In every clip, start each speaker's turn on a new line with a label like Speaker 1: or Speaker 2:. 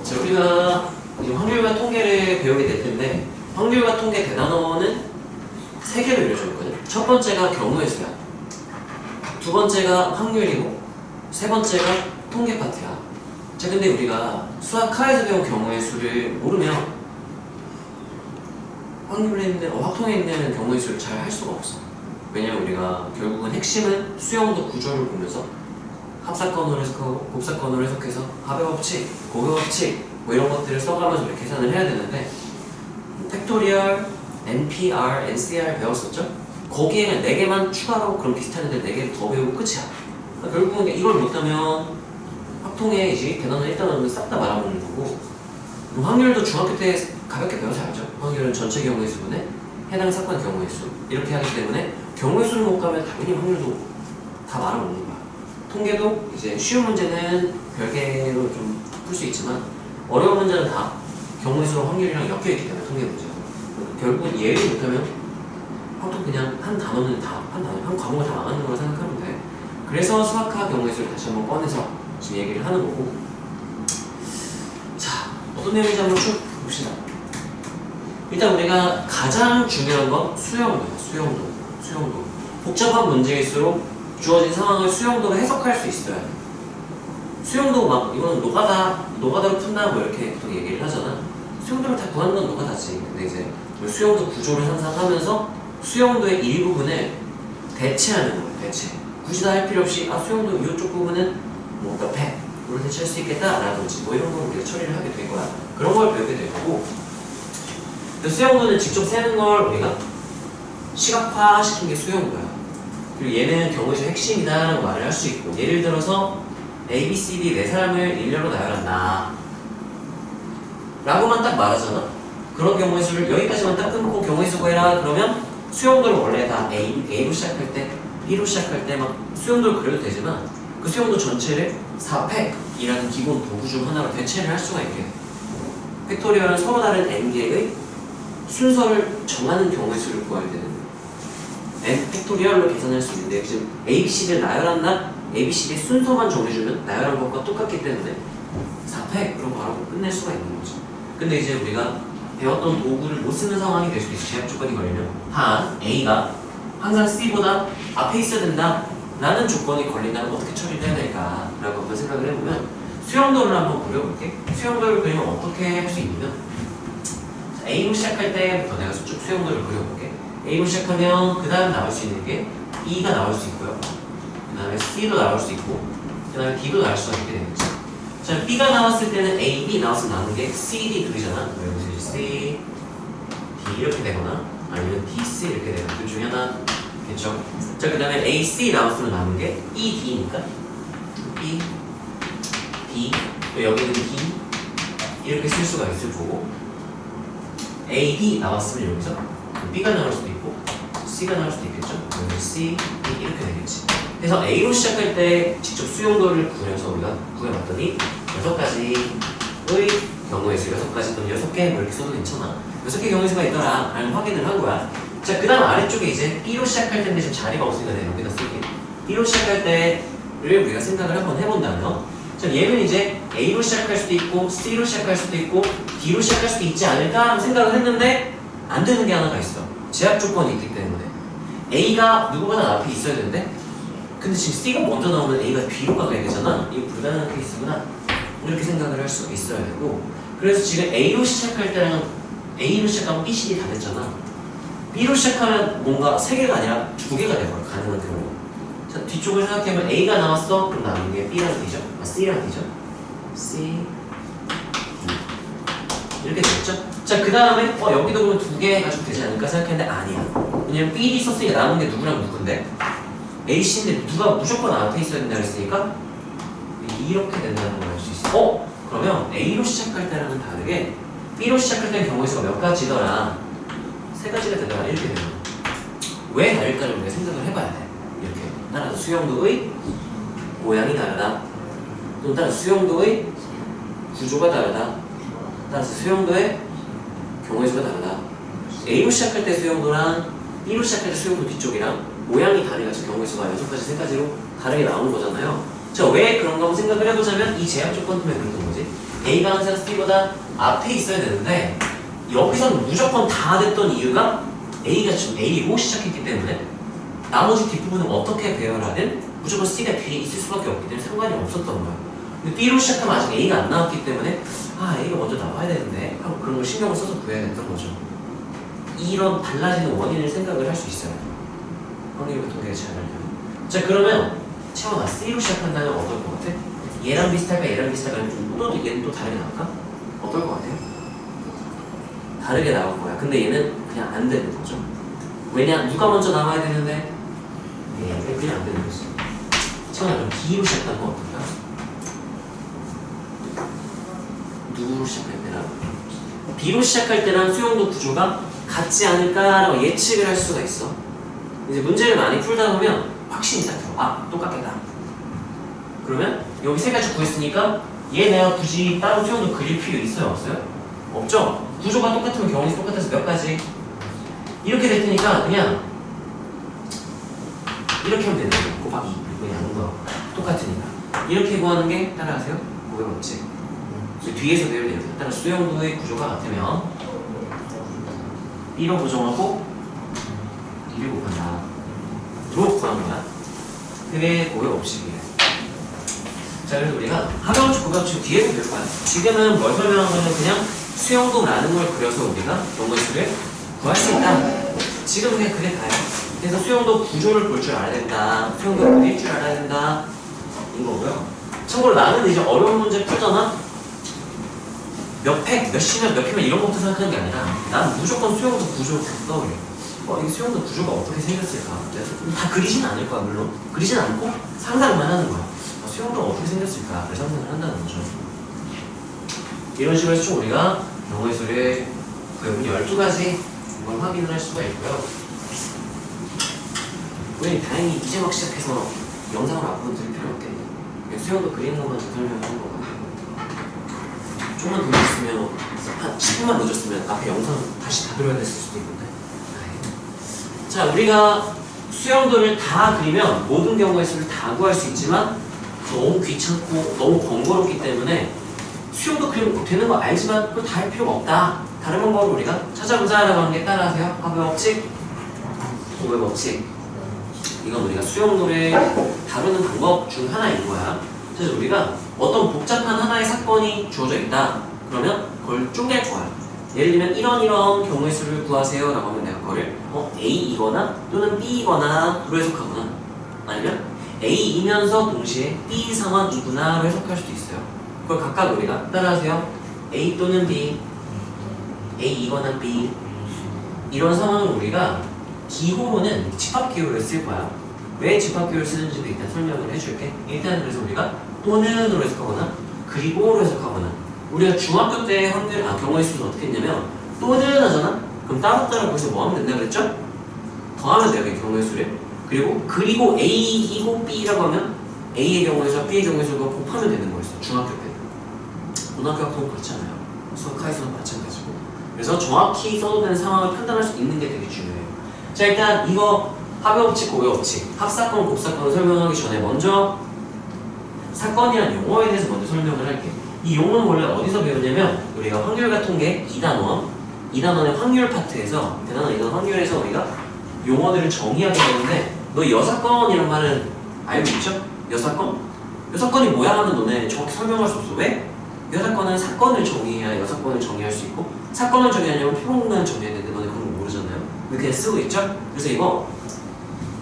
Speaker 1: 자, 우리가 이제 확률과 통계를 배우게 될 텐데, 확률과 통계 대단원은 3개로 이루어져 있거든요. 첫 번째가 경우의 수야. 두 번째가 확률이고, 세 번째가 통계 파트야. 자, 근데 우리가 수학하에서 배운 경우의 수를 모르면 확률에 있는, 확통에 있는 경우의 수를 잘 할 수가 없어. 왜냐면 우리가 결국은 핵심은 수영도 구조를 보면서 합사건으로 해석하고 곱사건으로 해석해서 합의 법칙, 고교 법칙 뭐 이런 것들을 써가면서 우리 계산을 해야 되는데, 팩토리얼, NPR, NCR 배웠었죠? 거기에는 4개만 추가로 그럼 비슷한데 4개를 더 배우고 끝이야. 그러니까 결국은 이걸 못하면 확통에 이제 대단원 1단원은 싹 다 말아먹는 거고, 그럼 확률도 중학교 때 가볍게 배워서 알죠? 확률은 전체 경우의 수분에 해당 사건 경우의 수 이렇게 하기 때문에 경우의 수를 못 가면 당연히 확률도 다 말아먹는 거야. 통계도 이제 쉬운 문제는 별개로 좀 풀 수 있지만 어려운 문제는 다 경우의 수랑 확률이랑 엮여있기 때문에 통계 문제가 결국은 예를 못하면 확통 그냥 한 단어는 다, 한 과목을 다 망하는 거라 생각하면 돼. 그래서 수학과 경우의 수를 다시 한번 꺼내서 지금 얘기를 하는 거고, 자, 어떤 내용인지 한번 쭉 봅시다. 일단 우리가 가장 중요한 건 수용도야. 수용도. 복잡한 문제일수록 주어진 상황을 수용도로 해석할 수 있어야 돼. 수용도 막 이거는 노가다로 푼다 뭐 이렇게 보통 얘기를 하잖아. 수용도를 다 구하는 건 노가다지. 근데 이제 수용도 구조를 상상하면서 수용도의 일부분을 대체하는 거예요. 대체. 굳이 다 할 필요 없이 수용도 이쪽 부분은 뭐 몇 회로 대체할 수 있겠다라든지 뭐 이런 걸 우리가 처리를 하게 될 거야. 그런 걸 배우게 될 거고, 수용도는 직접 세는 걸 우리가 시각화시킨 게 수용도야. 그리고 얘는 경우의 수 핵심이다라고 말을 할 수 있고, 예를 들어서 A, B, C, D 4사람을 일렬로 나열한다 라고만 딱 말하잖아. 그런 경우의 수를 여기까지만 딱 끊고 경우의 수 구해라 그러면 수용도를 원래 다 A로 시작할 때, B로 시작할 때 막 수용도를 그려도 되지만 그 수용도 전체를 4팩이라는 기본 도구 중 하나로 대체를 할 수가 있게 돼. 팩토리얼은 서로 다른 n개의 순서를 정하는 경우의 수를 구해야 되는 n 팩토리얼로 계산할 수 있는데, 지금 A, B, C, D를 나열한다? A, B, C, D 순서만 정해주면 나열한 것과 똑같기 때문에 4팩으로 바로 끝낼 수가 있는 거죠. 근데 이제 우리가 배웠던 도구를 못 쓰는 상황이 될 수도 있어. 제약 조건이 걸리면 한 A가 항상 C보다 앞에 있어야 된다 라는 조건이 걸린다면 어떻게 처리를 해야 될까 라고 한번 생각을 해보면, 수용도를 한번 그려볼게. 수용도를 그리면 어떻게 할 수 있냐면, A로 시작할 때부터 내가 쭉 수용도를 그려볼게. A로 시작하면 그 다음 나올 수 있는 게 B가 나올 수 있고요. 그 다음에 C도 나올 수 있고, 그 다음에 D도 나올 수가 있게 되겠지. 자, B가 나왔을 때는 A, B 나왔으면 나오는 게 C, D 둘이잖아. 여기서 이제 C, D 이렇게 되거나 아니면 D, C 이렇게 되거나 둘 중에 하나겠죠. 자, 그 다음에 A, C 나왔으면 나오는 게 E, D니까 B, D, 또 여기는 D 이렇게 쓸 수가 있을 거고, A, D 나왔으면 여기서 B가 나올 수도 있고 C가 나올 수도 있겠죠. 여기 C, D 이렇게 되겠지. 그래서 A로 시작할 때 직접 수용도를 구해서 우리가 구해봤더니 6가지의 경우의 수, 6가지 또는 6개 뭐 이렇게 써도 괜찮아. 6개 경우의 수가 있더라 라는 확인을 한 거야. 자, 그 다음 아래쪽에 이제 B로 시작할 때인데 지금 자리가 없으니까 내가 여기다 쓸게. B로 시작할 때를 우리가 생각을 한번 해본다면, 자, 얘는 이제 A로 시작할 수도 있고 C로 시작할 수도 있고 D로 시작할 수도 있지 않을까 하는 생각을 했는데 안 되는 게 하나가 있어. 제약 조건이 있기 때문에 A가 누구보다 앞에 있어야 되는데, 근데 지금 C가 먼저 나오면 A가 B로 가야 되잖아. 이거 불가능한 케이스구나 이렇게 생각을 할 수가 있어야 되고, 그래서 지금 A로 시작할 때랑 A로 시작하면 B, C, D 다 됐잖아. B로 시작하면 뭔가 3개가 아니라 2개가 되거나 가능한 경우. 자, 뒤쪽을 생각해보면 A가 나왔어. 그럼 나오는 게 B랑 D죠. C랑 D죠. C, D 이렇게 되겠죠. 자, 그 다음에 여기도 그러면 2개 해가지고 되지 않을까 생각했는데 아니야. 왜냐면 B, D 썼으니까 남은 게 누구랑 누군데 A, C인데 누가 무조건 앞에 있어야 된다고 했으니까 이렇게 된다는 걸 알 수 있어. 그러면 A로 시작할 때랑은 다르게 B로 시작할 때는 경우의 수가 몇 가지더라? 3가지가 되더라. 이렇게 되는 거야. 왜 다를까를 우리가 생각을 해봐야 돼. 이렇게 따라서 수용도의 모양이 다르다, 또 따라서 수용도의 구조가 다르다, 따라서 수용도의 경우의 수가 다르다. A로 시작할 때 수용도랑 B로 시작할 때 수용도 뒤쪽이랑 모양이 다르니까 경우의 수가 6가지, 3가지로 다르게 나오는 거잖아요. 자, 왜 그런가 한번 생각을 해보자면 이 제약 조건 때문에 그랬던 거지. A가 항상 C보다 앞에 있어야 되는데 여기서는 무조건 다 됐던 이유가 A가 지금 A로 시작했기 때문에 나머지 뒷부분은 어떻게 배열하든 무조건 C가 뒤에 있을 수밖에 없기 때문에 상관이 없었던 거야. 근데 B로 시작하면 아직 A가 안 나왔기 때문에 A가 먼저 나와야 되는데 하고 그런 걸 신경을 써서 구해야 됐던 거죠. 이런 달라지는 원인을 생각을 할 수 있어요. 확률 통계가 잘 알려요. 자, 그러면 채원아 C로 시작한다면 어떨 것 같아? 얘랑 비슷할까 얘랑 비슷할까? 또 얘는 또 다르게 나올까? 어떨 것 같아요? 다르게 나올 거야. 근데 얘는 그냥 안 되는 거죠. 왜냐? 누가 먼저 나와야 되는데 얘는 그냥 안 되는 거지. 채원아 그럼 B로 시작하는 거 어떨까? 누구로 시작할 때랑 B로 시작할 때랑 수용도 구조가 같지 않을까라고 예측을 할 수가 있어. 이제 문제를 많이 풀다 보면 확신이 딱 들어. 똑같겠다. 그러면 여기 세 가지 구했으니까 얘 내가 굳이 따로 수용도 그릴 필요 있어요? 없어요? 없죠? 구조가 똑같으면 경우이 똑같아서 몇 가지? 이렇게 될 테니까 그냥 이렇게 하면 되는 거예요. 곱하기 2. 이거 양거 똑같으니까. 이렇게 구하는 게 따라하세요? 고백 법칙. 뒤에서 배울 때 따라 수용도의 구조가 같으면 B로 고정하고 2를 곱한다. 로 구하는 거야. 그게 고백 법칙이에요. 자, 그래서 우리가 하명원칙 고백 법칙 뒤에서 배울 거야. 지금은 뭘 설명한 거는 그냥 수용도라는 걸 그려서 우리가 경우수를 구할 수 있다. 지금 그냥 그게 다예요. 그래서 수용도 구조를 볼 줄 알아야 된다. 수용도 그릴 줄 알아야 된다. 이거고요. 참고로 나는 이제 어려운 문제 풀잖아. 몇 팩, 몇 시면, 몇 피면 이런 것부터 생각하는 게 아니라 난 무조건 수용도 구조 떠올려. 이 수용도 구조가 어떻게 생겼을까? 다 그리진 않을 거야, 물론. 그리진 않고 상상만 하는 거야. 수용도가 어떻게 생겼을까? 그래서 상상을 한다는 거죠. 이런 식으로 해서 총 우리가 영어의 수를 배운 12가지 이걸 확인을 할 수가 있고요. 우리 다행히 이제 막 시작해서 영상을 앞으로 들을 필요 없겠네. 수용도 그리는 것만 설명을 하는 거 같아요. 조금만 더 늦었으면, 한 10분만 늦었으면 앞에 영상 다시 다 들어야 됐을 수도 있는데. 자, 우리가 수용도를 다 그리면 모든 경우의 수를 다 구할 수 있지만 너무 귀찮고 너무 번거롭기 때문에 수용도 그리면 되는 거 알지만 그걸 다 할 필요가 없다. 다른 방법을 우리가 찾아보자라고 하는 게 따라하세요. 합의 법칙, 고백 법칙. 이건 우리가 수용도를 다루는 방법 중 하나인 거야. 그래서 우리가 어떤 복잡한 하나의 사건이 주어져 있다. 그러면 그걸 쪼갤 거야. 예를 들면 이런 경우의 수를 구하세요 라고 하면 내가 그거를 A이거나 또는 B이거나 로 해석하거나 아니면 A이면서 동시에 B 상황이구나 로 해석할 수도 있어요. 그걸 각각 우리가 따라하세요. A 또는 B, A이거나 B 이런 상황을 우리가 기호로는 집합기호를 쓸 거야. 왜 집합기호를 쓰는지도 일단 설명을 해줄게. 일단 그래서 우리가 또는으로 해석하거나 그리고로 해석하거나 우리가 중학교 때 경우의 수는 어떻게 했냐면 또는 하잖아? 그럼 따로따로 거기서 뭐 하면 된다 그랬죠? 더하면 돼요, 경우의 수를. 그리고 A이고 B라고 하면 A의 경우에서 B의 경우에서도 곱하면 되는 거였어, 중학교 때. 고등학교 학교는 그렇지 않아요. 수학하에서는 마찬가지고. 그래서 정확히 써도 되는 상황을 판단할 수 있는 게 되게 중요해요. 자, 일단 이거 합의 법칙, 고백 법칙, 합사건, 곱사건을 설명하기 전에 먼저 사건이란 용어에 대해서 먼저 설명을 할게요. 이 용어는 원래 어디서 배웠냐면 우리가 확률과 통계 2단원의 확률 파트에서 대단한 2단원 확률에서 우리가 용어들을 정의하게 되는데 너 여사건이란 말은 알고 있죠? 여사건? 여사건이 뭐야 하면 너네 정확히 설명할 수 없어. 왜? 여사건은 사건을 정의해야 여사건을 정의할 수 있고 사건을 정의하려면 표본문을 정의해야 되는데 너네 그런 거 모르잖아요? 근데 그냥 쓰고 있죠? 그래서 이거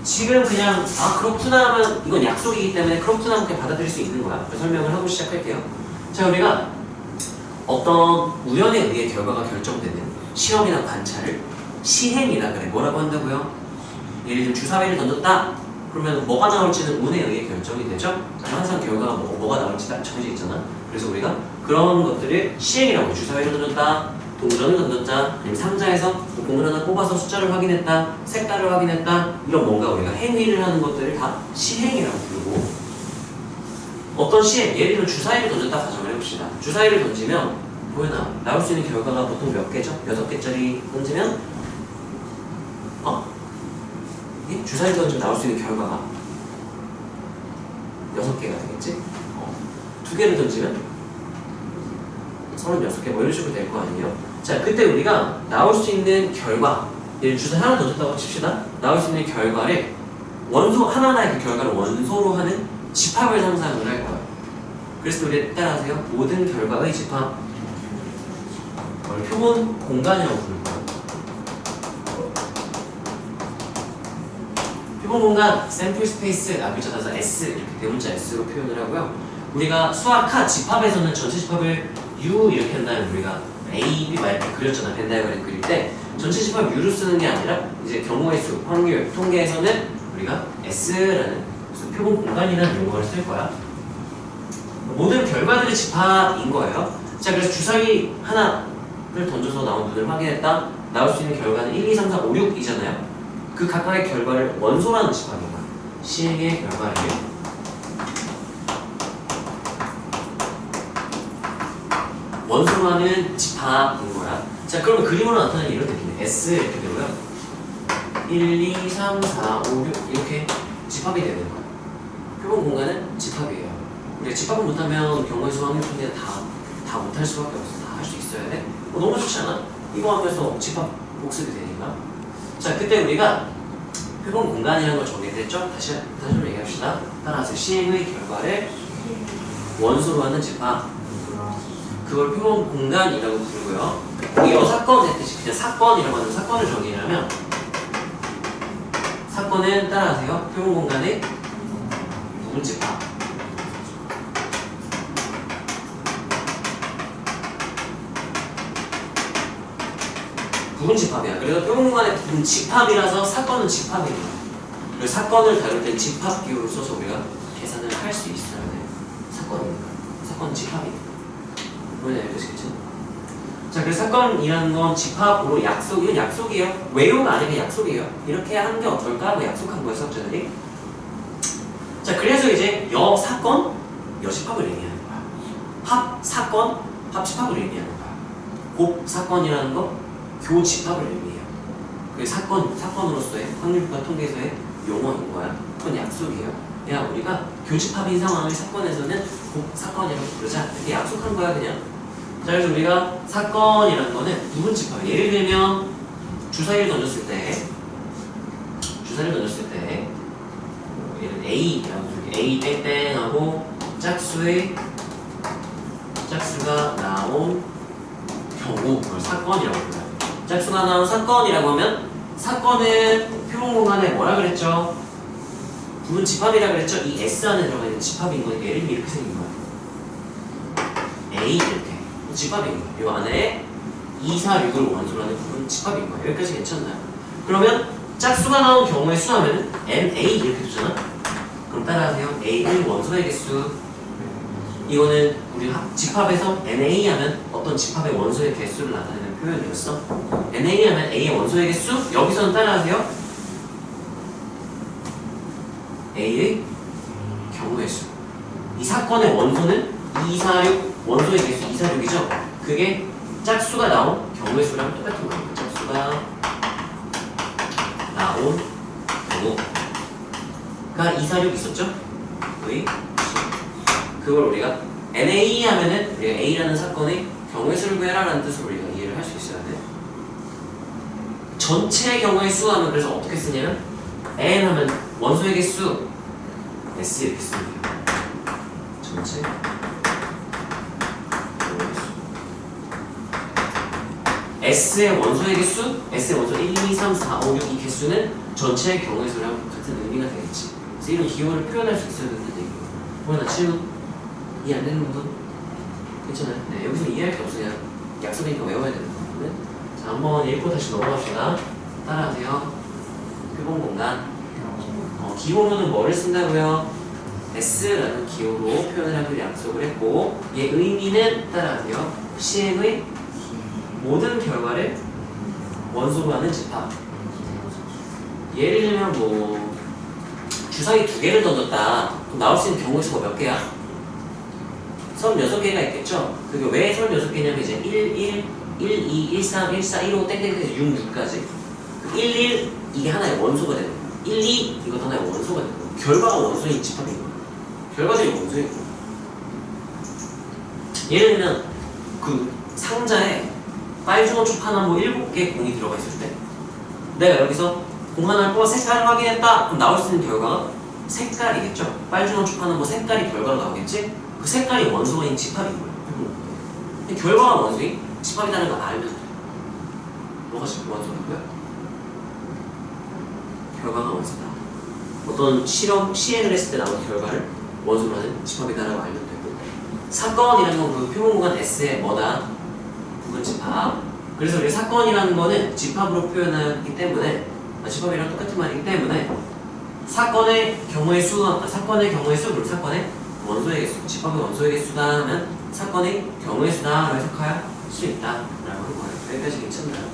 Speaker 1: 지금 그냥 그렇구나 하면 이건 약속이기 때문에 그렇구나 하면 그냥 받아들일 수 있는 거야. 설명을 하고 시작할게요. 자, 우리가 어떤 우연에 의해 결과가 결정되는 실험이나 관찰을 시행이라 그래. 뭐라고 한다고요? 예를 들면 주사위를 던졌다. 그러면 뭐가 나올지는 운에 의해 결정이 되죠? 항상 결과가 뭐가 나올지 딱 정해져 있잖아. 그래서 우리가 그런 것들을 시행이라고 해요. 주사위를 던졌다, 동전을 던졌다, 아니면 상자에서 공을 하나 뽑아서 숫자를 확인했다, 색깔을 확인했다, 이런 뭔가 우리가 행위를 하는 것들을 다 시행이라고 부르고, 어떤 시행, 예를 들면 주사위를 던졌다 가정을 해봅시다. 주사위를 던지면 보여나 나올 수 있는 결과가 보통 몇 개죠? 6개짜리 던지면 주사위를 던지면 나올 수 있는 결과가 6개가 되겠지? 2개를 던지면 36개 뭐 이런 식으로 될 거 아니에요. 자, 그때 우리가 나올 수 있는 결과, 예를 주사 하나 더 줬다고 칩시다. 나올 수 있는 결과를 원소, 하나하나의 그 결과를 원소로 하는 집합을 상상을 할 거예요. 그래서 우리 따라하세요. 모든 결과의 집합, 표본 공간이라고 부를 거예요. 표본 공간, 샘플 스페이스, 글자 따서 S, 이렇게 대문자 S로 표현을 하고요. 우리가 수학하 집합에서는 전체 집합을 U 이렇게 한다면 우리가 A, B 막 이렇게 그렸잖아. 벤 다이어그램 그릴 때 전체 집합 U로 쓰는 게 아니라 이제 경우의 수, 확률, 통계에서는 우리가 S라는 표본 공간이라는 용어를 쓸 거야. 모든 결과들의 집합인 거예요. 자, 그래서 주사위 하나를 던져서 나온 눈을 확인했다. 나올 수 있는 결과는 1, 2, 3, 4, 5, 6이잖아요. 그 각각의 결과를 원소라는 집합인 거야. 시행의 결과를 원소로 하는 집합인 거야. 자, 그러면 그림으로 나타내는 이런 느낌이에요. S 이렇게 되고요. 1, 2, 3, 4, 5, 6 이렇게 집합이 되는 거야. 표본 공간은 집합이에요. 우리가 집합을 못하면 경우의 수, 확률, 통계 다 못할 수밖에 없어. 다 할 수 있어야 돼. 너무 좋지 않아? 이거 하면서 집합 복습이 되니까. 자, 그때 우리가 표본 공간이라는 걸 정의했죠? 다시 한번 얘기합시다. 따라서 시행의 결과를 원소로 하는 집합. 그걸 표본 공간이라고 부르고요. 이게 사건 했듯이 그냥 사건이라고 하는 사건을 정의하면 사건은 따라하세요. 표본 공간의 부분 집합. 부분 집합이야. 그래서 표본 공간의 부분 집합이라서 사건은 집합입니다. 그리고 사건을 다룰 땐 집합 기호를 써서 우리가 계산을 할 수 있어야 돼. 사건이니까. 사건은 집합이니까. 뭐냐 이거겠죠? 자, 그래서 사건이라는 건 집합으로 약속, 이건 약속이에요. 외우가 아니면 약속이에요. 이렇게 하는 게 어떨까? 뭐 약속한 거예요, 수학자들이. 자, 그래서 이제 사건, 여집합을 의미하는 거야. 합사건, 합집합을 의미하는 거야. 곱사건이라는 거, 교집합을 의미해요. 그게 사건으로서의 확률과 통계에서의 용어인 거야. 그건 약속이에요. 야, 우리가 교집합인 상황을 사건에서는 곱사건이라고 부르자. 이렇게 약속한 거야, 그냥. 자, 그래서 우리가 사건이라는 거는 부분 집합. 예를 들면 주사위를 던졌을 때 예를 A라고 A 땡땡하고 짝수가 나온 경우 그걸 사건이라고 불러요. 짝수가 나온 사건이라고 하면 사건은 표본 공간에 뭐라 그랬죠? 부분 집합이라 그랬죠? 이 S 안에 들어가 있는 집합인 거니까 예를 들면 이렇게 생긴 거야. A 이렇게 집합인 거야. 이 안에 2, 4, 6을 원소로 하는 부분 집합인 거야. 여기까지 괜찮나요? 그러면 짝수가 나온 경우의 수 하면 NA 이렇게 되잖아? 그럼 따라하세요. A는 원소의 개수. 이거는 우리 집합에서 NA 하면 어떤 집합의 원소의 개수를 나타내는 표현이었어. NA 하면 A의 원소의 개수. 여기서는 따라하세요. A의 경우의 수. 이 사건의 원소는 246 원소의 개수 246이죠. 그게 짝수가 나온 경우의 수랑 똑같은 거예요. 짝수가 나온 경우가 246 있었죠? 그걸 우리가 NA 하면은 우리가 A라는 사건의 경우의 수를 구해라라는 뜻으로 우리가 이해를 할 수 있어야 돼. 전체 경우의 수 하면 그래서 어떻게 쓰냐면 N 하면 원소의 개수 S 이렇게 씁니다. 전체 경우의 수. S의 원소의 개수, S의 원소 1, 2, 3, 4, 5, 6 이 개수는 전체의 경우의 수랑 같은 의미가 되겠지. 그래서 이런 기호를 표현할 수 있어야 된다는 얘기예요. 뭐야, 나 지금 이해 안 되는 분도 괜찮아요? 네, 여기서 이해할 게 없어요. 약속이니까 외워야 되는 거거든요. 자, 한번 읽고 다시 넘어갑시다. 따라하세요. 표본 공간. 기호로는 뭐를 쓴다고요? S라는 기호로 표현을 하기로 약속을 했고, 얘 의미는 따라하세요. 시행의 모든 결과를 원소로 하는 집합. 예를 들면 뭐 주사위 2개를 던졌다. 그럼 나올 수 있는 경우의 수가 몇 개야? 36개가 있겠죠? 그게 왜 36개냐면 이제 1, 2, 1, 3, 1, 4, 1, 5, 땡땡땡 6, 6까지 1, 1 이게 하나의 원소가 되는 거야. 1, 2 이것도 하나의 원소가 되는 거야. 결과가 원소인 집합인 거야. 결과들이 원소인 거야. 예를 들면 그 상자에 빨주노 초파나 뭐 7개 공이 들어가 있을 때 내가 여기서 공 하나를 뽑아 색깔을 확인했다. 그럼 나올 수 있는 결과가 색깔이겠죠. 빨주노 초파는 뭐 색깔이 결과로 나오겠지. 그 색깔이 원소인 집합인 거예요. 결과가 원소인 집합이라는 걸 알면 돼. 뭐가 원소이고요? 결과가 원소다. 어떤 실험, 시행을 했을 때 나온 결과를 원소로 하는 집합이다라고 알면 되고, 사건이라는 건 그 표본 공간 S의 뭐다? 부분 집합. 그래서 우리 사건이라는 거는 집합으로 표현하기 때문에, 집합이랑 똑같은 말이기 때문에 사건의 경우의 수, 그리고 사건의 원소의 개수, 집합의 원소의 개수다 하면 사건의 경우의 수다라고 해석할 수 있다라고 하는 거예요. 여기까지 괜찮나요?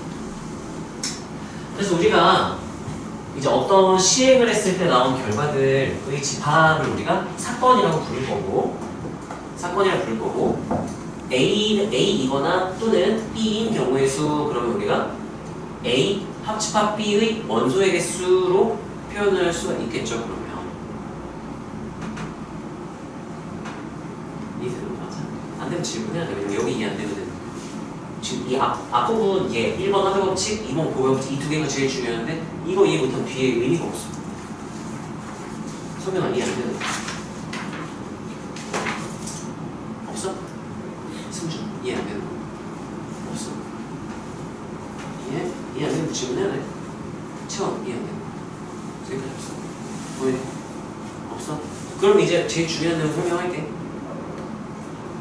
Speaker 1: 그래서 우리가 이제 어떤 시행을 했을 때 나온 결과들의 집합을 우리가 사건이라고 부를 거고, A이거나 또는 B인 경우의 수, 그러면 우리가 A 합집합 B의 원소의 개수로 표현을 할 수가 있겠죠. 그러면 이해되는 거 맞아? 안 되면 질문해야 돼. 왜냐면 여기 이해 안 되면 지금 이 앞부분 1번 합의 법칙, 2번 고의 법칙 이 두 개가 제일 중요한데 이거 이해 못하면 뒤에 의미가 없어. 설명 안 이해 안 되는 거 없어? 승준 이해 안 되는 거 없어? 이해 안 되는 거 질문해야 돼. 채원 이해 안 되는 거 여기까지 없어? 보이네? 없어? 그럼 이제 제일 중요한 내용 설명할게.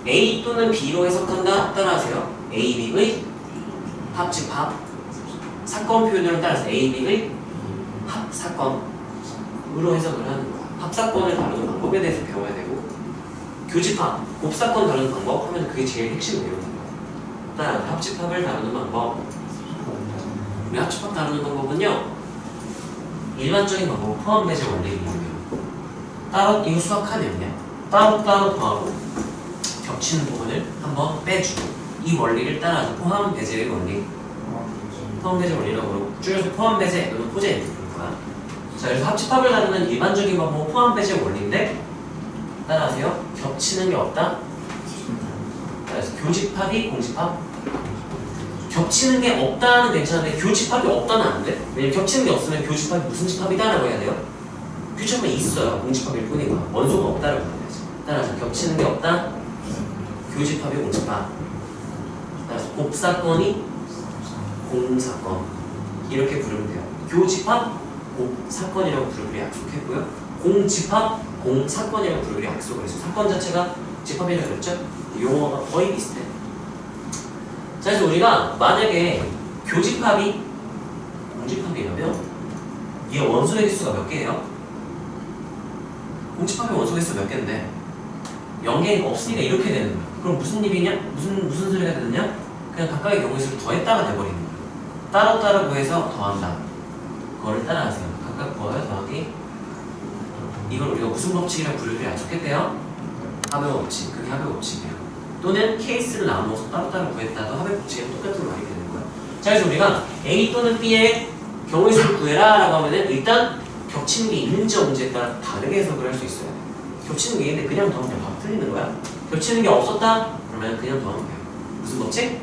Speaker 1: A 또는 B로 해석한다? 따라하세요. A, B의 합집합 사건 표현으로 따라서 A, B의 합사건으로 해석을 하는 거야. 합사건을 다루는 방법에 대해서 배워야 되고, 교집합, 곱사건 다루는 방법 하면 그게 제일 핵심 내용인 거야. 따라 합집합을 다루는 방법. 우리 합집합 다루는 방법은요, 일반적인 방법 포함 배제 원리를 이용해요. 따로 이거 수학하면요, 따로따로 더하고 겹치는 부분을 한번 빼주고, 이 원리를 따라서 포함 배제의 원리, 포함 배제 원리라고 그러고, 줄여서 포함 배제 또는 포제 이렇게 부르는 거야. 자, 그래서 합집합을 다루는 일반적인 방법은 포함 배제 원리인데, 따라하세요. 겹치는 게 없다. 그래서 교집합이 공집합. 겹치는 게 없다는 괜찮은데 교집합이 없다는 안 돼. 왜냐면 겹치는 게 없으면 교집합이 무슨 집합이다라고 해야 돼요. 교집합이 있어요. 공집합일 뿐인 거야. 원소가 없다라고 해야지. 따라서 겹치는 게 없다. 교집합이 공집합. 따라서 곱사건이 공사건 이렇게 부르면 돼요. 교집합 곱사건이라고 부르기로 약속했고요. 공집합 공사건이라고 부르기로 약속을 했어요. 사건 자체가 집합이라고 그랬죠? 용어가 거의 비슷해. 자, 그래서 우리가 만약에 교집합이 공집합이라면 얘 원소의 개수가 몇 개예요? 공집합의 원소 개수 몇 개인데 0개가 없으니까 이렇게 되는 거야. 그럼 무슨 일이냐? 무슨 소리가 되느냐? 그냥 각각의 경우의 수를 더했다가 돼버리는 거야. 따로따로 구해서 더한다. 그거를 따라하세요. 각각 구하여 더하기. 이걸 우리가 무슨 법칙이라고 부르기로 약속했대요? 합의 법칙. 그게 합의 법칙이에요. 또는 케이스를 나눠서 따로따로 구했다도 합의 법칙이랑 똑같은 말이 되는 거야. 자, 그래서 우리가 A 또는 B의 경우의 수를 구해라 라고 하면은 일단 겹치는 게 있는지 없는지에 따라 다르게 해석을 할 수 있어요. 겹치는 게 있는데 그냥 더하면 바로 틀리는 거야. 겹치는 게 없었다? 그러면 그냥 더하면 돼요. 무슨 법칙?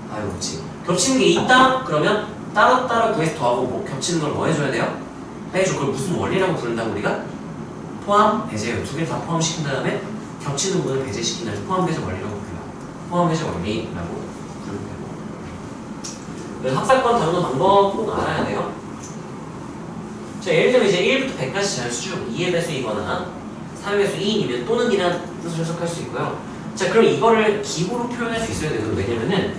Speaker 1: 합의 법칙. 겹치는 게 있다? 그러면 따로따로 구해서 더하고 뭐 겹치는 걸 뭐 해줘야 돼요? 빼줘. 그걸 무슨 원리라고 부른다고 우리가? 포함, 배제요. 두 개 다 포함시킨 다음에 겹치는 부분을 배제시킨 다음에 포함, 배제 원리라고 불러요. 포함, 배제 원리라고 부르면 되고. 그래서 합사건 다루는 방법 꼭 알아야 돼요. 자, 예를 들면 이제 1부터 100까지 자연수 2의 배수이거나 3의 배수 2인이면 또는 이라는 뜻을 해석할 수 있고요. 자, 그럼 이거를 기호로 표현할 수 있어야 되거든요. 왜냐면은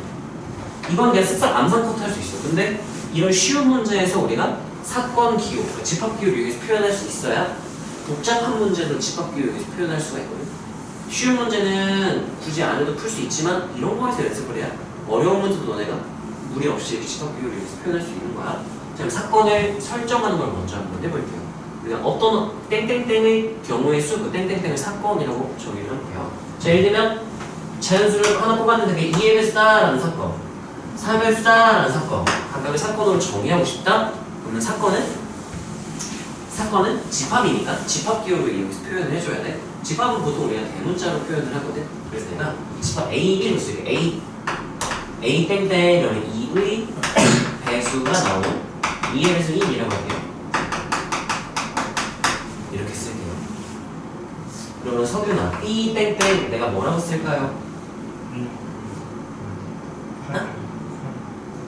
Speaker 1: 이건 그냥 쓱싹 암산컷 할 수 있어. 근데 이런 쉬운 문제에서 우리가 사건 기호, 집합 기호를 이용해서 표현할 수 있어야 복잡한 문제는 집합 기호를 이용해서 표현할 수가 있거든요. 쉬운 문제는 굳이 안 해도 풀 수 있지만 이런 거에서 연습을 해야 어려운 문제도 너네가 무리 없이 이렇게 집합 기호를 이용해서 표현할 수 있는 거야. 자, 그럼 사건을 설정하는 걸 먼저 한번 해볼게요. 우리가 어떤 땡땡땡의 경우의 수, 그 땡땡땡을 사건이라고 정의를 할게요. 자, 예를 들면 자연수를 하나 뽑았는데 그게 2의 배수다라는 사건, 3의 배수다라는 사건, 각각의 사건으로 정의하고 싶다? 그러면 사건은 집합이니까 집합 기호를 이용해서 표현을 해줘야 돼. 집합은 보통 우리가 대문자로 표현을 하거든. 그래서 내가 집합 A1을 쓸게. A A 땡땡 이러면 2의 배수가 나오는 2의 배수 1이라고 할게요. 이렇게 쓸게요. 그러면 석윤아 B 땡땡 내가 뭐라고 쓸까요?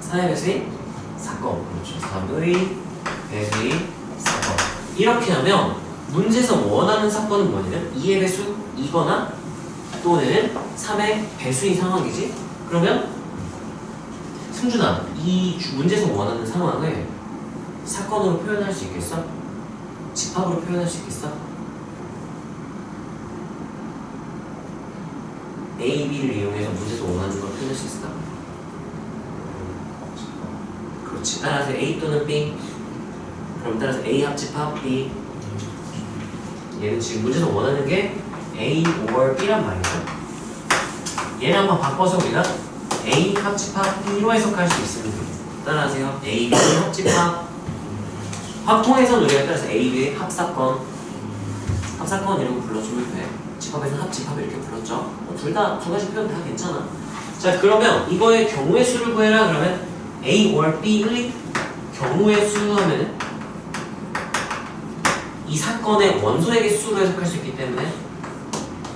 Speaker 1: 4의 배수인 사건. 그렇죠. 3의 배수인 사건. 이렇게 하면 문제에서 원하는 사건은 뭐냐면 2의 배수이거나 또는 3의 배수인 상황이지. 그러면 승준아, 이 문제에서 원하는 상황을 사건으로 표현할 수 있겠어? 집합으로 표현할 수 있겠어? A, B를 이용해서 문제에서 원하는 걸 표현할 수 있을까? 그렇지. 따라서 A 또는 B. 그럼 따라서 A 합집합 B. 얘는 지금 문제에서 원하는 게 A or B란 말이죠. 얘를 한번 바꿔서 우리가 A 합집합 B로 해석할 수 있습니다. 따라하세요. A, B 합집합. 확통해서는 우리가 따라서 A, B의 합사건. 합사건 이런 거 불러주면 돼. 집합에서는 합집합 이렇게 불렀죠. 두 가지 표현 다 괜찮아. 자, 그러면 이거의 경우의 수를 구해라. 그러면 A or B의 경우의 수 하면 이 사건의 원소의 개수로 해석할 수 있기 때문에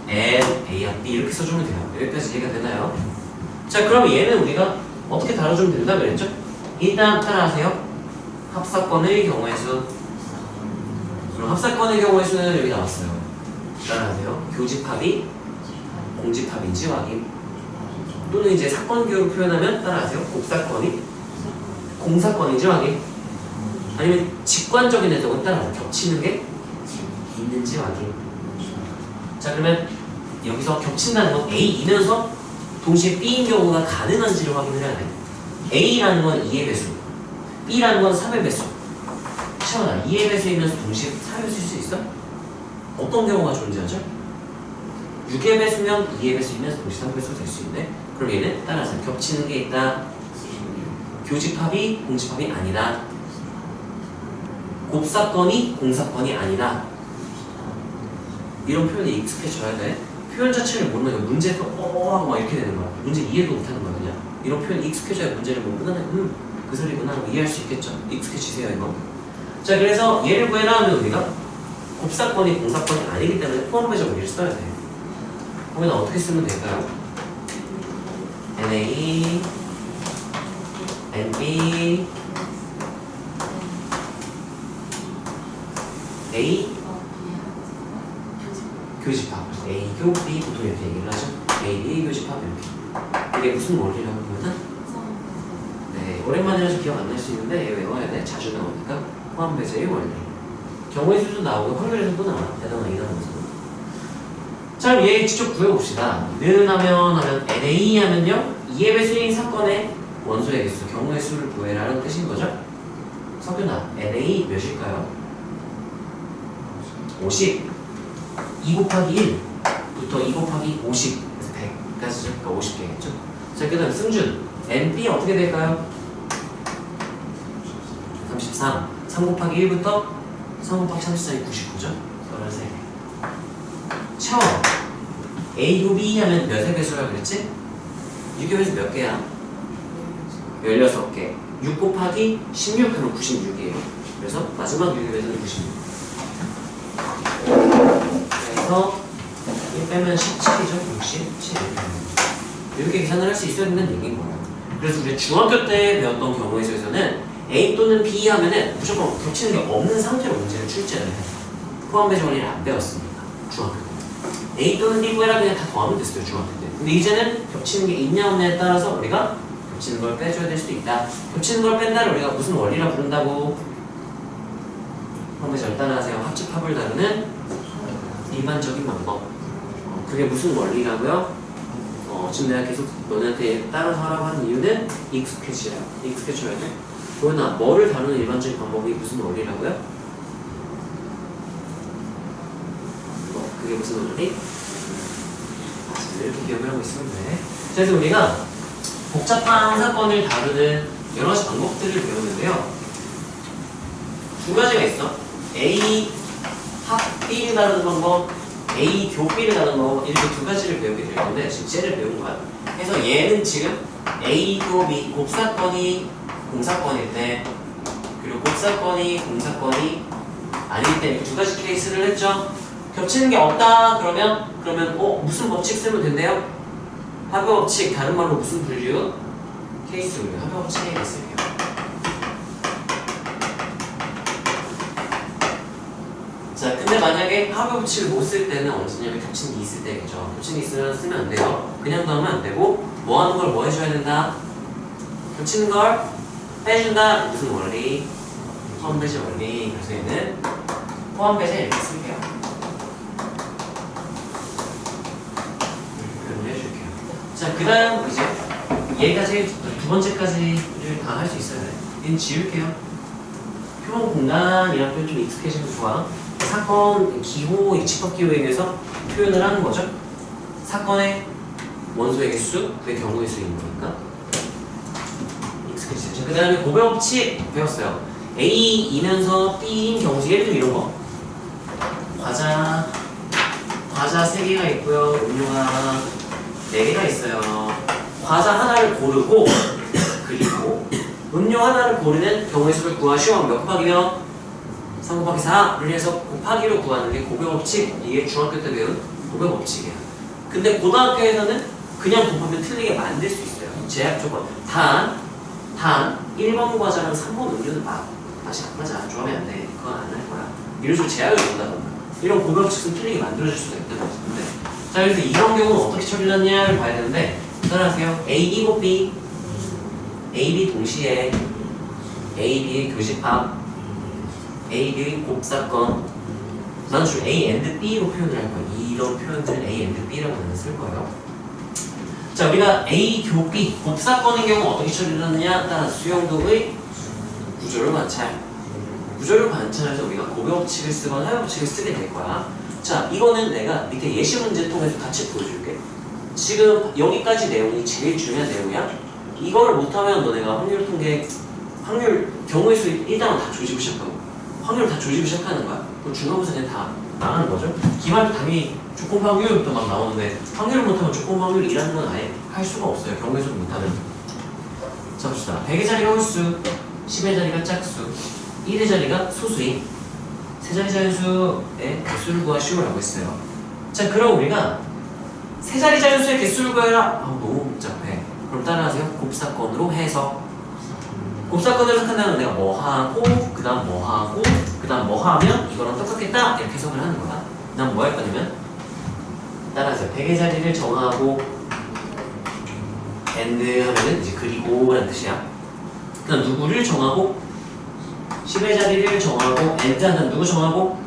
Speaker 1: and A와 B 이렇게 써주면 돼요. 여기까지 이해가 되나요? 자, 그럼 얘는 우리가 어떻게 다뤄주면 된다 그랬죠? 일단 따라하세요. 합사건의 경우의 수. 그럼 합사건의 경우의 수는 여기 나왔어요. 따라하세요. 교집합이 공집합인지 확인. 또는 이제 사건교로 표현하면 따라하세요. 곱사건이 공사건인지 확인. 아니면 직관적인 해석은 따라서 겹치는 게 있는지 확인. 자, 그러면 여기서 겹친다는 건 A이면서 동시에 B인 경우가 가능한지를 확인을 해야 돼. A라는 건 2의 배수, B라는 건 3의 배수. 시원하, 2의 배수이면서 동시에 3의 배수일 수 있어? 어떤 경우가 존재하죠? 6의 배수면 2의 배수이면서 동시에 3의 배수가 될 수 있네. 그럼 얘는 따라서 겹치는 게 있다. 교집합이 공집합이 아니다. 곱사건이 공사건이 아니다. 이런 표현이 익숙해져야 돼. 표현 자체를 모르면 문제에서 하고 막 이렇게 되는 거야. 문제 이해도 못하는 거야 그냥. 이런 표현이 익숙해져야 문제를 보면 그 소리구나 하고 이해할 수 있겠죠. 익숙해지세요 이거. 자, 그래서 얘를 구해라 하면 우리가 곱사건이 공사건이 아니기 때문에 포함배적 우리를 써야 돼. 그러면 어떻게 쓰면 될까요? NA NB A 교집합 A 교 B 보통 이렇게 얘기를 하죠. A B 교집합 이렇게. 이게 무슨 원리라고 하면 네, 오랜만이라서 기억 안 날 수 있는데 얘 외워야 돼. 자주 나오니까 포함배제의 원리. 경우의 수도 나오고 확률에서도 나와. 대단한 이단원에서. 자, 그럼 얘 직접 구해봅시다. 는 하면 NA 하면요 2의 배수인 사건의 원소의 개수, 경우의 수를 구해라는 뜻인 거죠. 석윤아, NA 몇일까요? 50. 2 곱하기 1부터 2 곱하기 50, 그래서 100까지, 그러니까 50개겠죠. 자, 그 다음 승준, NB 어떻게 될까요? 33. 3 곱하기 1부터 3 곱하기 33이 99죠. 33개. 처음 A 곱이 하면 몇의 배수라고 그랬지? 6의 배수 몇 개야? 16개. 6 곱하기 16 하면 96이에요. 그래서 마지막 6의 배수는 96. 그래서 1 빼면 17이죠. 67. 이렇게 계산을 할 수 있어야 된다는 얘기인 거예요. 그래서 우리 중학교 때 배웠던 경우에 있어서는 A 또는 B 하면은 무조건 겹치는 게 없는 상태로 문제를 출제를 해요. 포함배적 원리를 안 배웠으니까. 중학교 때. A 또는 B 구해라 그냥 다 더하면 됐어요. 중학교 때. 근데 이제는 겹치는 게 있냐 없냐에 따라서 우리가 겹치는 걸 빼줘야 될 수도 있다. 겹치는 걸 뺀다를 우리가 무슨 원리라 부른다고? 포함배적 따라하세요. 합집합을 다루는 일반적인 방법. 그게 무슨 원리라고요? 지금 내가 계속 너네한테 따라서 하라고 하는 이유는 익숙해져야 돼. 도현아, 뭐를 다루는 일반적인 방법이 무슨 원리라고요? 그게 무슨 원리? 이렇게 기억을 하고 있으면 돼. 그래서 우리가 복잡한 사건을 다루는 여러 가지 방법들을 배우는데요. 두 가지가 있어. A 합 B를 다루는 방법, A 교 B를 다루는 방법, 이렇게 두 가지를 배우게 될 건데 지금 쟤를 배운 거야. 그래서 얘는 지금 A 곱이 곱사건이 공사건일 때 그리고 곱사건이 공사건이 아닐 때 이렇게 두 가지 케이스를 했죠. 겹치는 게 없다 그러면 무슨 법칙 쓰면 된대요? 합의 법칙, 다른 말로 무슨 분류? 케이스 분류, 합의 법칙에 쓸게요. 자, 근데 만약에 합의 법칙을 못 쓸 때는 언제냐면 겹치는 게 있을 때겠죠. 겹치는 게 있으면 쓰면 안 돼요. 그냥 넣으면 안 되고 뭐 하는 걸 뭐 해줘야 된다? 겹치는 걸 빼준다. 무슨 원리? 포함 배제 원리. 그래서 얘는 포함 배제 이렇게 쓸게요. 해줄게요. 자, 그 다음 이제 얘가 제일 두 번째까지를 다 할 수 있어요. 얘는 지울게요. 표본 공간이라는 표현 좀 익숙해지면 좋아. 사건 기호, 집합기호에 의해서 표현을 하는 거죠. 사건의 원소의 개수의 경우의 수인 거니까 익숙해지죠. 그 다음에 고배 법칙 배웠어요. A이면서 B인 경우지. 예를 들면 이런 거. 과자 3개가 있고요. 음료가 4개가 있어요. 과자 하나를 고르고 그리고 음료 하나를 고르는 경우의 수를 구하시오. 몇 곱하기면? 3 곱하기 4를 해서 곱하기로 구하는 게 고배 법칙. 이게 중학교 때 배운 고배 법칙이야. 근데 고등학교에서는 그냥 곱하면 틀리게 만들 수 있어요. 제약 조건. 단 1번 과자랑 3번 음료는 맛이 안 맞아. 조합이 안 돼. 그건 안 할 거야. 이런 식으로 제약을 준다던가. 이런 고배 법칙은 틀리게 만들어질 수가 있다는 건데. 자, 그래서 이런 경우는 어떻게 처리하느냐를 봐야 되는데, 따라하세요. A, B 곱 B. A, B 동시에 A, B의 교집합, A, B의 곱사건. 나는 주로 A and B로 표현을 할 거야. 이런 표현들은 A and B라고 쓸 거예요. 자, 우리가 A 교 B 곱사건의 경우 어떻게 처리를 하느냐? 따라 수용도의 구조를 관찰. 구조를 관찰해서 우리가 고배 법칙을 쓰거나 합의 법칙을 쓰게 될 거야. 자, 이거는 내가 밑에 예시 문제 통해서 같이 보여줄게. 지금 여기까지 내용이 제일 중요한 내용이야. 이걸 못하면 너네가 확률 경우의 수 일단은 다 조집을 시작하고 확률을 다 조집을 시작하는 거야. 그럼 중간고사는 다 나가는 거죠. 기말도 당연히 조건 확률부터 막 나오는데 확률을 못하면 조건 확률이라는 건 아예 할 수가 없어요. 경우의 수를 못하면. 자, 봅시다. 100의 자리가 홀수, 10의 자리가 짝수, 1의 자리가 소수인 세 자리 자연수의 개수를 구하시오라고 했어요. 자, 그럼 우리가 세 자리 자연수의 개수를 구해라. 너무 복잡해. 그럼 따라하세요. 곱사건으로 해서. 곱사건으로 해석한다면 내가 뭐 하고, 그 다음 뭐 하고, 그 다음 뭐 하면 이거랑 똑같겠다. 이렇게 해석을 하는 거야. 그 다음 뭐 할 거냐면 따라하세요. 100의 자리를 정하고 and 하면은 이제 그리고 라는 뜻이야. 그 다음 누구를 정하고 10의 자리를 정하고 and 하는 누구 정하고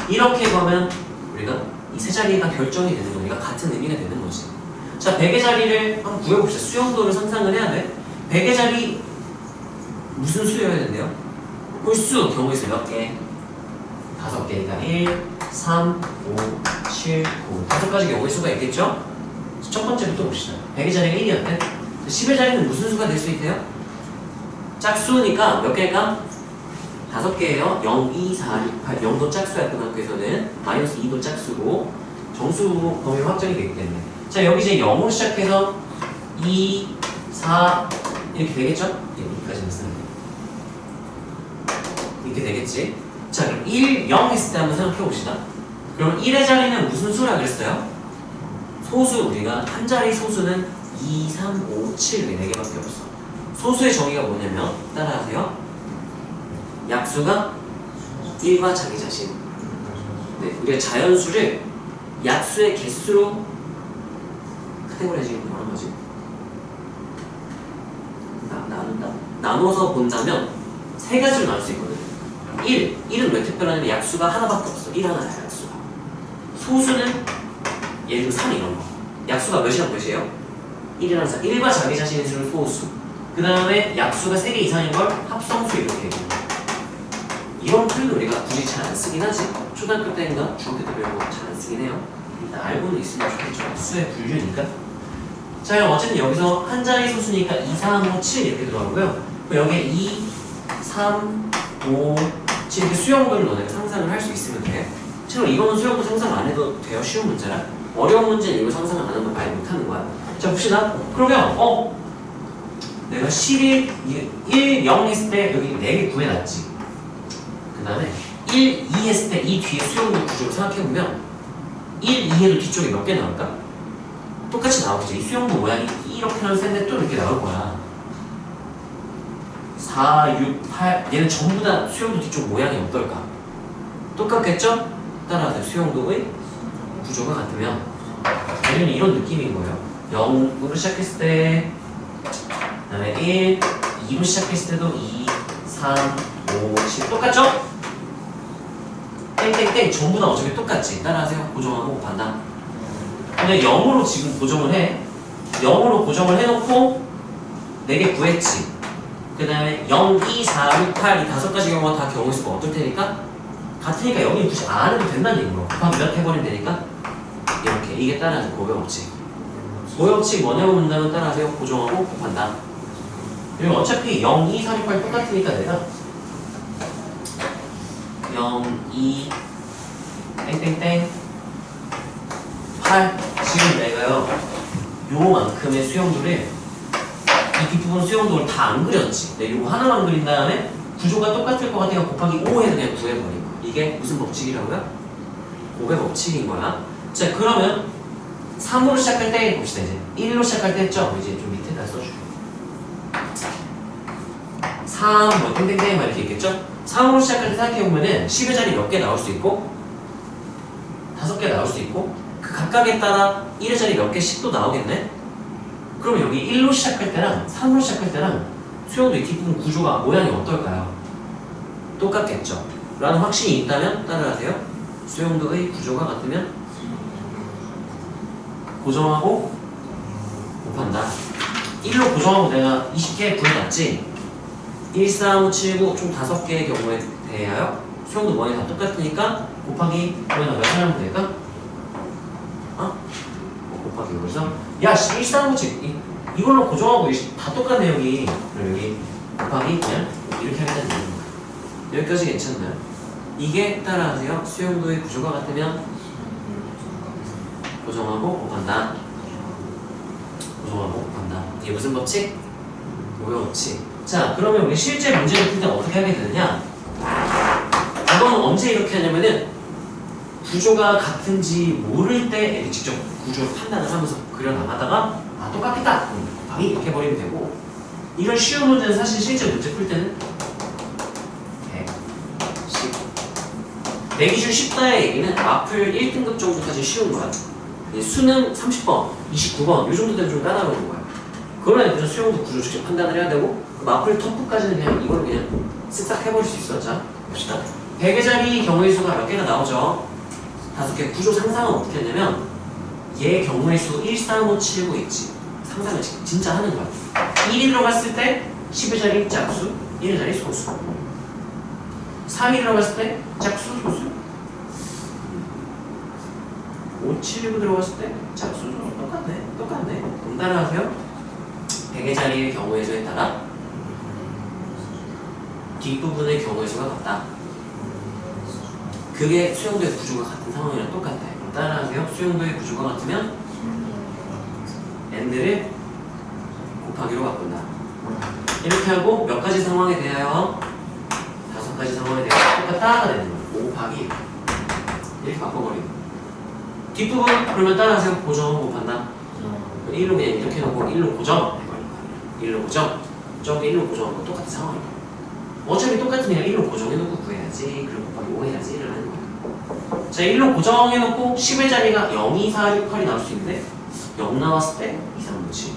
Speaker 1: 이렇게 가면 우리가 이 세 자리가 결정이 되는 거니까 같은 의미가 되는 거지. 자, 100의 자리를 한번 구해봅시다. 수용도를 상상을 해야 돼. 100의 자리 무슨 수여야 된대요? 홀수 경우의 수 몇 개? 5개니까 1, 3, 5, 7, 9 5가지 경우의 수가 있겠죠? 첫 번째부터 봅시다. 100의 자리가 1이었대. 10의 자리는 무슨 수가 될 수 있대요? 짝수니까 몇 개일까? 5개예요. 0, 2, 4, 6, 8 0도 짝수야. 고등학교에서는 마이너스 2도 짝수고 정수 범위 확정이 되기 때문에. 자, 여기 이제 0으로 시작해서 2, 4 이렇게 되겠죠? 여기까지는 쓰는 거 이렇게 되겠지? 자, 그럼 1, 0 했을 때 한번 생각해 봅시다. 그럼 1의 자리는 무슨 수라 그랬어요? 소수. 우리가 한 자리 소수는 2, 3, 5, 7 이렇게 4개밖에 없어. 소수의 정의가 뭐냐면 따라하세요. 약수가 1과 자기 자신. 네, 우리가 자연수를 약수의 개수로 카테고라이징 뭐라는 거지? 나눈다. 나눠서 본다면 세 가지로 나눌 수 있거든. 1은 왜 특별하냐면 약수가 하나밖에 없어. 1 하나야, 약수가. 소수는 예를 들면 3 이런 거. 약수가 몇이랑 몇이에요? 1이랑 4. 1과 자기 자신의 수는 소수. 그 다음에 약수가 3개 이상인 걸 합성수 이렇게 얘기해요. 이런 표현을 우리가 굳이 잘 안 쓰긴 하지. 초등학교 때인가 중학교 때 배우고 잘 안 쓰긴 해요. 일단 알고는 있으면 좋겠죠. 수의 분류니까. 자, 그럼 어쨌든 여기서 한 자리 소수니까 2, 3, 5, 7 이렇게 들어가고요. 여기에 2, 3, 5, 7 이렇게 수용도를 너네가 상상을 할 수 있으면 돼. 지금 이거는 수용도 상상 안 해도 돼요. 쉬운 문제라. 어려운 문제는 이거 상상을 안 하면 말 못하는 거야. 자, 봅시다. 그러면 내가 11, 1, 0 했을 때 여기 4개 구해놨지. 그 다음에 1, 2 했을 때 이 뒤에 수용도 구조를 생각해보면 1, 2 해도 뒤쪽에 몇 개 나올까? 똑같이 나오겠지. 이 수용도 모양이 이렇게 하는 셈인데 또 이렇게 나올 거야. 4, 6, 8 얘는 전부 다 수용도 뒤쪽 모양이 어떨까? 똑같겠죠? 따라하세요. 수용도의 구조가 같으면 얘는 이런 느낌인 거예요. 0으로 시작했을 때 그 다음에 1, 2로 시작했을 때도 2, 3, 5, 7 똑같죠? 땡땡땡 전부 다 어차피 똑같지. 따라하세요. 고정하고 반다. 근데 0으로 지금 고정을 해. 0으로 고정을 해놓고 4개 구했지. 그 다음에 0, 2, 4, 6, 8 이 5가지 경우가 다 경우의 수가 어떨 테니까 같으니까 0이 굳이 안 해도 된다는 얘기고 곱하기 몇 해버리면 되니까 이렇게 이게 따라하는 고백 법칙. 고백 법칙 뭐냐고 묻는다면 따라하세요. 고정하고 곱한다. 그리고 어차피 0, 2, 4, 6, 8 똑같으니까 내가 0, 2, 땡땡땡 8 지금 내가요 요만큼의 수용도를 이 뒷부분 수용도를 다 안 그렸지. 내가 요거 하나만 그린 다음에 구조가 똑같을 것 같으니까 곱하기 5 해서 그냥 구해버린 거야. 이게 무슨 법칙이라고요? 고백 법칙인 거야. 자 그러면 3으로 시작할 때 봅시다. 이제 1로 시작할 때 했죠? 이제 좀 밑에다 써줄게. 3, 뭐 땡땡땡 막 이렇게 있겠죠? 3으로 시작할 때 생각해보면은 10의 자리 몇 개 나올 수 있고 5개 나올 수 있고 그 각각에 따라 1의 자리 몇 개씩 또 나오겠네? 그럼 여기 1로 시작할 때랑 3으로 시작할 때랑 수용도의 뒷부분 구조가 모양이 어떨까요? 똑같겠죠? 라는 확신이 있다면 따라하세요. 수용도의 구조가 같으면 고정하고 곱한다. 1로 고정하고 내가 20개 구해놨지? 1, 3, 5, 7, 9 총 5개의 경우에 대하여 수용도 모양이 다 똑같으니까 곱하기 그러면 몇 하면 될까? 곱하기 여기서 야 1, 3, 5, 7 이걸로 고정하고 다 똑같네 여기. 그럼 여기 곱하기 그냥 이렇게 하면 되는 거야. 여기까지 괜찮나요? 이게 따라하세요. 수용도의 구조가 같으면 고정하고 곱한다. 고정하고 곱한다. 이게 무슨 법칙? 고백 법칙. 자 그러면 우리 실제 문제를 풀 때 어떻게 하게 되느냐? 이거는 언제 이렇게 하냐면은 구조가 같은지 모를 때 애들이 직접 구조를 판단을 하면서 그려나가다가 아 똑같겠다 곱하기 이렇게 해버리면 되고 이런 쉬운 문제는 사실 실제 문제 풀 때는 110 내 기준 쉽다의 얘기는 마플 1등급 정도까지 쉬운 거야. 수능 30번, 29번 이 정도 되면 좀 까다로운 거야. 그런 애들은 수용도 구조 직접 판단을 해야 되고 마플 터프까지는 그냥 이걸로 그냥 쓱싹 해버릴 수 있어. 자 봅시다. 100의 자리 경우의 수가 몇 개가 나오죠? 5개. 구조 상상은 어떻게 하냐면 얘 경우의 수 1, 3, 5, 7, 9 있지. 상상을 진짜 하는 거야. 1이 들어갔을 때 10의 자리 짝수, 1의 자리 소수. 3이 들어갔을 때 짝수, 소수. 5, 7, 9 들어갔을 때 짝수, 소수. 똑같네. 그럼 따라하세요. 100의 자리의 경우의 수에 따라 뒷부분의 경우의 수가 같다. 그게 수용도의 구조가 같은 상황이랑 똑같아. 그럼 따라하세요. 수용도의 구조가 같으면 n를 곱하기로 바꾼다. 이렇게 하고 몇 가지 상황에 대하여 5가지 상황에 대하여 똑같다가 되는 거야. 5 곱하기 이렇게 바꿔버리는 거야. 뒷부분 그러면 따라하세요. 고정 곱한다. 1로 그냥 이렇게 해놓고 1로 고정 해버리는 거야. 1로 고정. 저기 1로 고정하고 똑같은 상황이야. 어차피 똑같으면 1로 고정해놓고 구해야지. 그리고 곱하기 5 해야지. 이를 하는 거야. 자 1로 고정해놓고 10의 자리가 0, 2, 4, 6, 8이 나올 수 있는데 0 나왔을 때 2, 3, 5, 7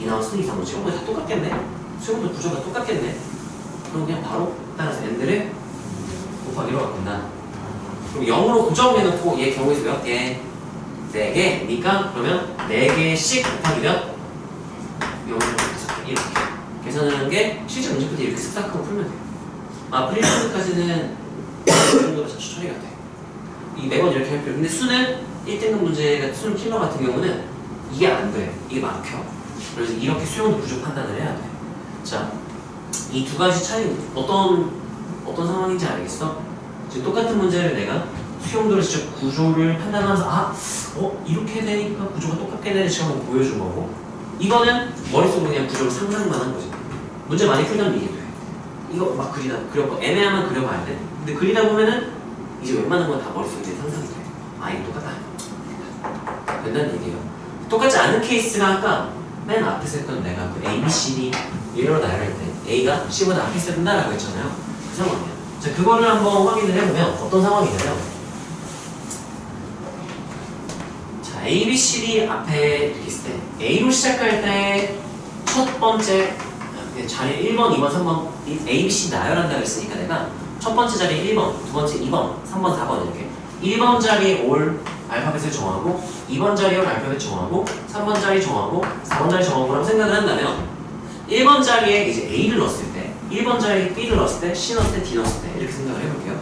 Speaker 1: 2 나왔을 때 2, 3, 5, 7 다 똑같겠네. 수용도 구조가 똑같겠네. 그럼 그냥 바로 따라서 n들을 곱하기로 바꾼다. 그럼 0으로 고정해놓고 얘 경우의 수 몇 개? 4개니까 그러면 4개씩 곱하기 몇? 0으로 5개 이렇게 계산을 하는 게 실제 문제 풀 때 이렇게 쓱싹 하고 풀면 돼요. 마플 1등급까지는 이 정도로 자주 처리가 돼. 이 매번 이렇게 할 필요. 근데 수는 1등급 문제가 수능 킬러 같은 경우는 이게 안 돼. 이게 막혀. 그래서 이렇게 수용도 구조 판단을 해야 돼. 자, 이 두 가지 차이 어떤 상황인지 알겠어? 지금 똑같은 문제를 내가 수용도를 직접 구조를 판단하면서 이렇게 되니까 구조가 똑같게 되는 시험을 보여준 거고 이거는 머릿속으로 그냥 구조를 상상만 한 거지. 문제 많이 풀면 이게 돼. 이거 막 그려고 애매하면 그려봐야 돼. 근데 그리다 보면은 이제 웬만한 건 다 머릿속에 상상이 돼. 아 이거 똑같다. 된다는 얘기예요. 똑같지 않은 케이스가 아까 맨 앞에서 했던 내가 그 A, B, C, D 이런 나열할 때 A가 C보다 앞에 있어야 된다라고 했잖아요. 그 상황이야. 자 그거를 한번 확인을 해보면 어떤 상황이냐면 자 A, B, C, D 앞에 이렇게 있을 때 A로 시작할 때 첫 번째 자리 1번, 2번, 3번 A, B, C 나열한다고 했으니까 내가 첫 번째 자리 1번, 두 번째 2번, 3번, 4번 이렇게 1번 자리에 올 알파벳을 정하고 2번 자리에 올 알파벳 정하고 3번 자리 정하고 4번 자리 정하고라고 생각을 한다면 1번 자리에 이제 A를 넣었을 때 1번 자리에 B를 넣었을 때 C 넣었을 때 D 넣었을 때 이렇게 생각을 해볼게요.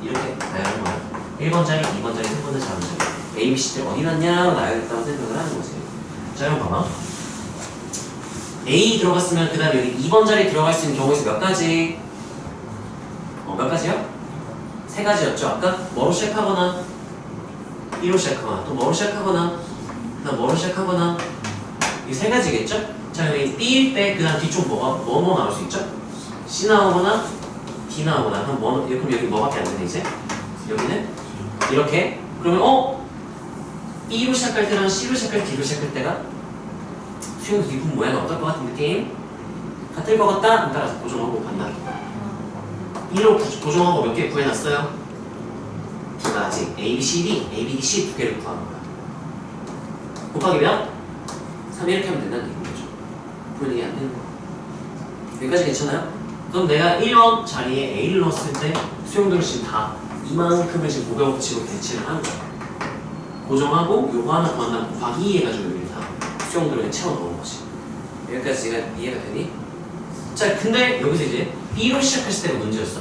Speaker 1: 이렇게 나열하는 거야. 1번 자리, 2번 자리, 3번 자리, 4번 자리 A, B, C 때 어디 놨냐고 나열했다고 생각을 하는 거지. 자 이거 봐봐. A 들어갔으면 그 다음에 여기 2번 자리에 들어갈 수 있는 경우의 수 몇 가지? 몇 가지요? 세 가지였죠. 아까 뭐로 시작하거나 1로 시작하거나 또 뭐로 시작하거나 그 다음 뭐로 시작하거나 이 세 가지겠죠? 자 여기 B일 때 그 다음 뒤쪽 뭐 나올 수 있죠? C 나오거나 D 나오거나 그럼 그럼 여기 뭐밖에 안 되네 이제? 여기는 이렇게 그러면 B로 시작할 때랑 C로 시작할 때 D로 시작할 때가 수용 뒷부분 모양이 어떨 것 같은 느낌? 같을 것 같다? 따라서 고정하고 간다. 1로 고정하고 몇 개 구해놨어요? 두 가지 A, B, C, D, A, B, D, C 두 개를 구하는 거야. 곱하기 몇? 3 이렇게 하면 된다는 얘기죠. 그런 얘기 안 되는 거야. 여기까지 괜찮아요? 그럼 내가 1번 자리에 A를 넣었을 때 수용도를 지금 다 이만큼을 지금 무게법칙으로 대체를 하는 거야. 고정하고 요거 하나 더 하나 곱하기 2 해가지고 여기 다 수용도를 채워 넣은 거지. 여기까지가 이해가 되니? 자 근데 여기서 이제 B로 시작했을 때가 문제였어.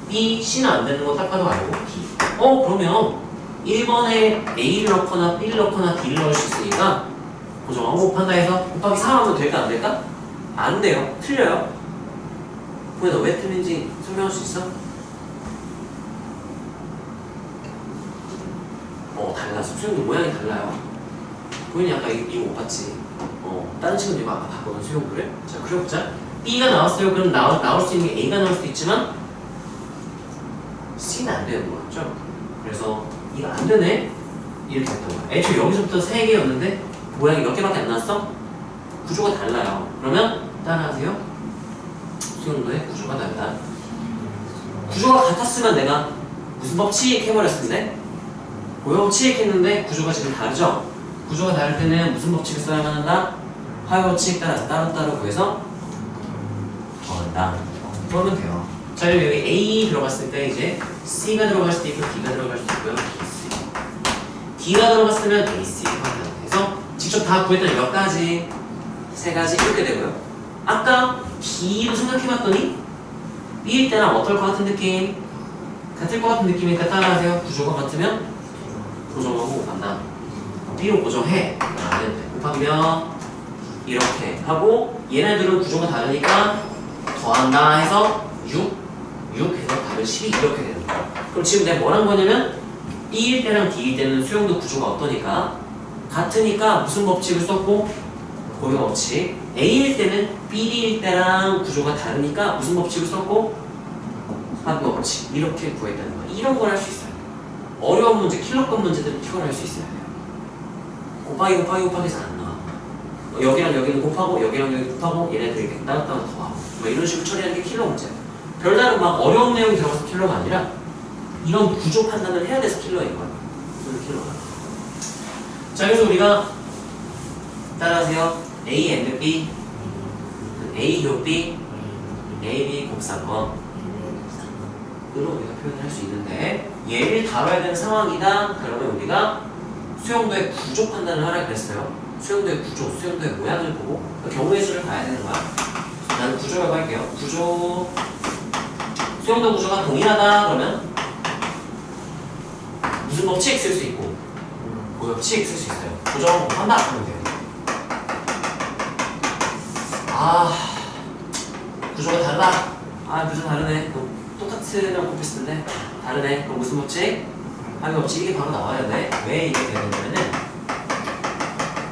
Speaker 1: B, C는 안 되는 거 딱 봐도 알고 D. 그러면 1번에 A를 넣거나 B를 넣거나 D를 넣을 수 있으니까 고정하고 곱한다 해서 곱하기 4 하면 될까 안 될까? 안 돼요. 틀려요. 그래서 왜 틀린지 설명할 수 있어? 달라. 수용도 모양이 달라요. 보이니 아까 이거 못 봤지? 다른 친구는 이거 아까 봤거든 수용도를. 자 그려보자. B가 나왔어요. 그럼 나올 수 있는 게 A가 나올 수도 있지만 C는 안 되는 거죠. 그래서 이거 안 되네? 이렇게 됐던 거야. 애초에 여기서부터 3개였는데 모양이 몇 개밖에 안 나왔어? 구조가 달라요. 그러면 따라하세요. 수용도의 구조가 다르다. 구조가 같았으면 내가 무슨 법칙 해버렸을 텐데 고여법칙 했는데 구조가 지금 다르죠? 구조가 다를 때는 무슨 법칙을 써야만 한다? 화요법칙 따라서 따로따로 구해서 더한다. 그러면 돼요. 자 여기 A 들어갔을 때 이제 C가 들어갈 수도 있고 D가 들어갈 수도 있고요. D가 들어갔으면 A, C 그래서 직접 다 구했더니 몇 가지? 세 가지 이렇게 되고요. 아까 D로 생각해봤더니 B일 때랑 어떨 것 같은 느낌? 같을 것 같은 느낌이니까 따라하세요. 구조가 같으면 고정하고 간다. B로 고정해. 안 해도 돼. 곱하기면 이렇게 하고 얘네들은 구조가 다르니까 더한다 해서 6 해서 답은 12 이렇게 되는 거야. 그럼 지금 내가 뭘 한 거냐면 B일 때랑 D일 때는 수용도 구조가 어떠니까 같으니까 무슨 법칙을 썼고 고유 법칙. A일 때는 B일 때랑 구조가 다르니까 무슨 법칙을 썼고 합의 법칙. 이렇게 구했다는 거야. 이런 걸 할 수 있어요. 어려운 문제, 킬러급 문제들은 이걸 할 수 있어야 돼요. 곱하기해서 안 나와. 여기랑 여기는 곱하고 여기랑 여기 곱하고 얘네들 이렇게 따로따로 더하고 뭐 이런 식으로 처리하는 게 킬러 문제야. 별다른 막 어려운 내용이 들어가서 킬러가 아니라 이런 구조 판단을 해야 돼서 킬러인 거야. 그래서 킬러가. 자 그래서 우리가 따라하세요. A and B A 교 B A, B 곱사건 으로 우리가 표현을 할 수 있는데 얘를 다뤄야 되는 상황이다. 그러면 우리가 수용도의 구조 판단을 하라 그랬어요. 수용도의 구조, 수용도의 모양을 보고 경우의 수를 봐야 되는 거야. 나는 구조라고 할게요. 구조 수용도 구조가 동일하다 그러면 무슨 법칙 쓸 수 있고 고법칙 쓸 수 있어요. 고정 한다 하면 돼요. 구조가 다르다. 구조 다르네. 똑같으면 곱했을 텐데 다르네. 그럼 무슨 법칙? 합의 법칙. 이게 바로 나와야 돼. 왜 이게 되냐면은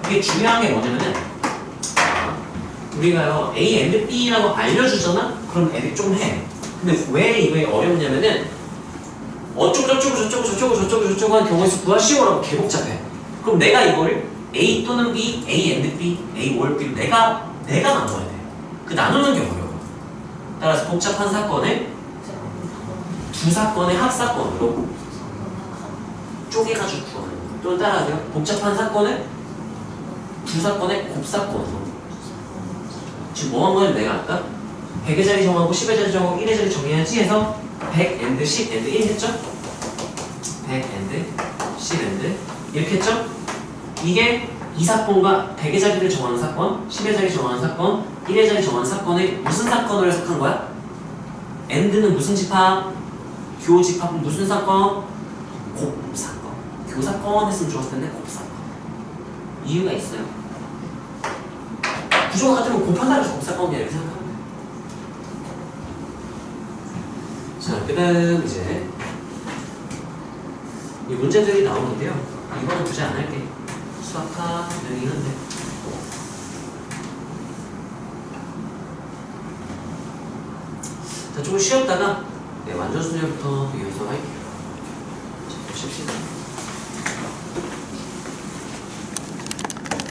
Speaker 1: 이게 중요한 게 뭐냐면은 우리가요 A and B라고 알려주잖아? 그럼 애들이 좀 해. 근데 왜 이게 어렵냐면은 어쩌고 한 경우에서 구하 쉬워라고 개복잡해. 그럼 내가 이거를 A 또는 B, A and B, A or B를 내가 나눠야 돼. 그 나누는 게 어려워. 따라서 복잡한 사건을 두 사건의 합사건으로 쪼개가지고 구하는 거야. 또 따라하세요. 복잡한 사건을 두 사건의 곱사건으로. 지금 뭐 한 거냐면 내가 아까 100의 자리 정하고 10의 자리 정하고 1의 자리 정해야지 해서 100 and 10 and 1 했죠? 100 and 10 and 이렇게 했죠? 이게 이 사건과 100의 자리를 정하는 사건, 10의 자리 정하는 사건, 1의 자리 정하는 사건을 무슨 사건으로 해석한 거야? and는 무슨 집합? 교집합은 무슨 사건? 곱사건. 교사건 했으면 좋았을 텐데 곱사건. 이유가 있어요. 구조가 같으면 곱한다고 해서 곱사건이야 이렇게 생각하면 돼. 자, 그 다음 이제 이 문제들이 나오는데요. 이거는 굳이 안 할게. 수학과 여기 한데. 자, 조금 쉬었다가 완전 순열부터 연습할게요. 자, 보십시다.